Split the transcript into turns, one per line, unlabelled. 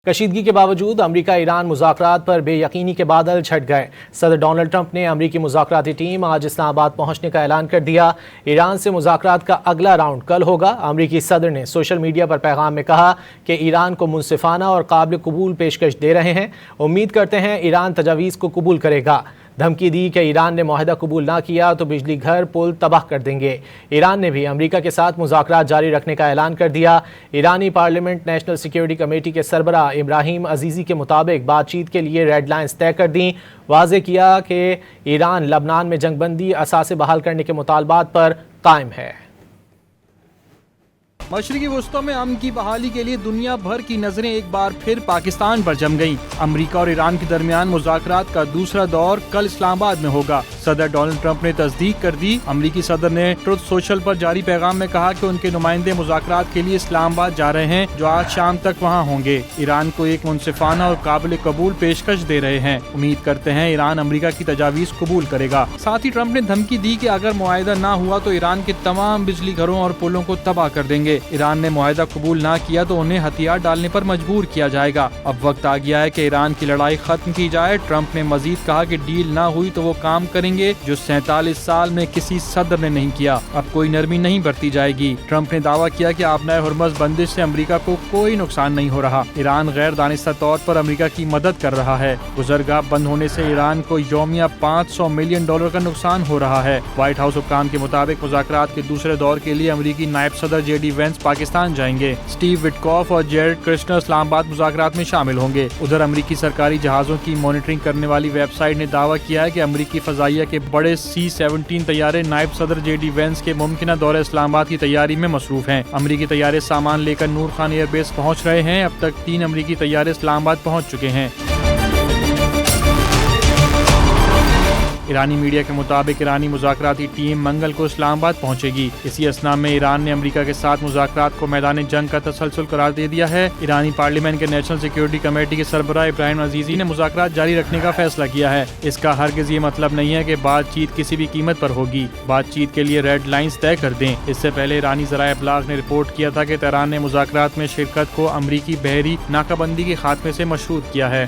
کشیدگی کے باوجود امریکہ ایران مذاکرات پر بے یقینی کے بادل چھٹ گئے۔ صدر ڈونلڈ ٹرمپ نے امریکی مذاکراتی ٹیم آج اسلام آباد پہنچنے کا اعلان کر دیا۔ ایران سے مذاکرات کا اگلا راؤنڈ کل ہوگا۔ امریکی صدر نے سوشل میڈیا پر پیغام میں کہا کہ ایران کو منصفانہ اور قابل قبول پیشکش دے رہے ہیں۔ امید کرتے ہیں ایران تجاویز کو قبول کرے گا۔ دھمکی دی کہ ایران نے معاہدہ قبول نہ کیا تو بجلی گھر پل تباہ کر دیں گے۔ ایران نے بھی امریکہ کے ساتھ مذاکرات جاری رکھنے کا اعلان کر دیا۔ ایرانی پارلیمنٹ نیشنل سیکیورٹی کمیٹی کے سربراہ ابراہیم عزیزی کے مطابق بات چیت کے لیے ریڈ لائنز طے کر دیں۔ واضح کیا کہ ایران لبنان میں جنگ بندی اثاثے بحال کرنے کے مطالبات پر قائم ہے۔
مشرقی وسطی میں امن کی بحالی کے لیے دنیا بھر کی نظریں ایک بار پھر پاکستان پر جم گئیں۔ امریکہ اور ایران کے درمیان مذاکرات کا دوسرا دور کل اسلام آباد میں ہوگا۔ صدر ڈونلڈ ٹرمپ نے تصدیق کر دی۔ امریکی صدر نے ٹروتھ سوشل پر جاری پیغام میں کہا کہ ان کے نمائندے مذاکرات کے لیے اسلام آباد جا رہے ہیں، جو آج شام تک وہاں ہوں گے۔ ایران کو ایک منصفانہ اور قابل قبول پیشکش دے رہے ہیں۔ امید کرتے ہیں ایران امریکہ کی تجاویز قبول کرے گا۔ ساتھ ہی ٹرمپ نے دھمکی دی کہ اگر معاہدہ نہ ہوا تو ایران کے تمام بجلی گھروں اور پلوں کو تباہ کر دیں گے۔ ایران نے معاہدہ قبول نہ کیا تو انہیں ہتھیار ڈالنے پر مجبور کیا جائے گا۔ اب وقت آ گیا ہے کہ ایران کی لڑائی ختم کی جائے۔ ٹرمپ نے مزید کہا کہ ڈیل نہ ہوئی تو وہ کام کریں گے جو 47 سال میں کسی صدر نے نہیں کیا۔ اب کوئی نرمی نہیں برتی جائے گی۔ ٹرمپ نے دعویٰ کیا کہ آبنائے ہرمز بندش سے امریکہ کو کوئی نقصان نہیں ہو رہا۔ ایران غیر دانستہ طور پر امریکہ کی مدد کر رہا ہے۔ گزرگاہ بند ہونے سے ایران کو یومیہ $500 ملین کا نقصان ہو رہا ہے۔ وائٹ ہاؤس حکام کے مطابق مذاکرات کے دوسرے دور کے لیے امریکی نائب صدر JD وینس پاکستان جائیں گے۔ اسٹیو وٹکوف اور جیرڈ کرشنر اسلام آباد مذاکرات میں شامل ہوں گے۔ ادھر امریکی سرکاری جہازوں کی مانیٹرنگ کرنے والی ویب سائٹ نے دعویٰ کیا ہے کہ امریکی فضائیہ کے بڑے C-17 طیارے نائب صدر JD وینس کے ممکنہ دورہ اسلام آباد کی تیاری میں مصروف ہیں۔ امریکی طیارے سامان لے کر نور خان ایئر بیس پہنچ رہے ہیں۔ اب تک 3 امریکی طیارے اسلام آباد پہنچ چکے ہیں۔ ایرانی میڈیا کے مطابق ایرانی مذاکراتی ٹیم منگل کو اسلام آباد پہنچے گی۔ اسی اثنا میں ایران نے امریکہ کے ساتھ مذاکرات کو میدان جنگ کا تسلسل قرار دے دیا ہے۔ ایرانی پارلیمنٹ کے نیشنل سیکیورٹی کمیٹی کے سربراہ ابراہیم عزیزی نے مذاکرات جاری رکھنے کا فیصلہ کیا ہے۔ اس کا ہرگز یہ مطلب نہیں ہے کہ بات چیت کسی بھی قیمت پر ہوگی۔ بات چیت کے لیے ریڈ لائنز طے کر دیں۔ اس سے پہلے ایرانی ذرائع ابلاغ نے رپورٹ کیا تھا کہ تہران نے مذاکرات میں شرکت کو امریکی بحری ناکہ بندی کے خاتمے سے مشروط کیا ہے۔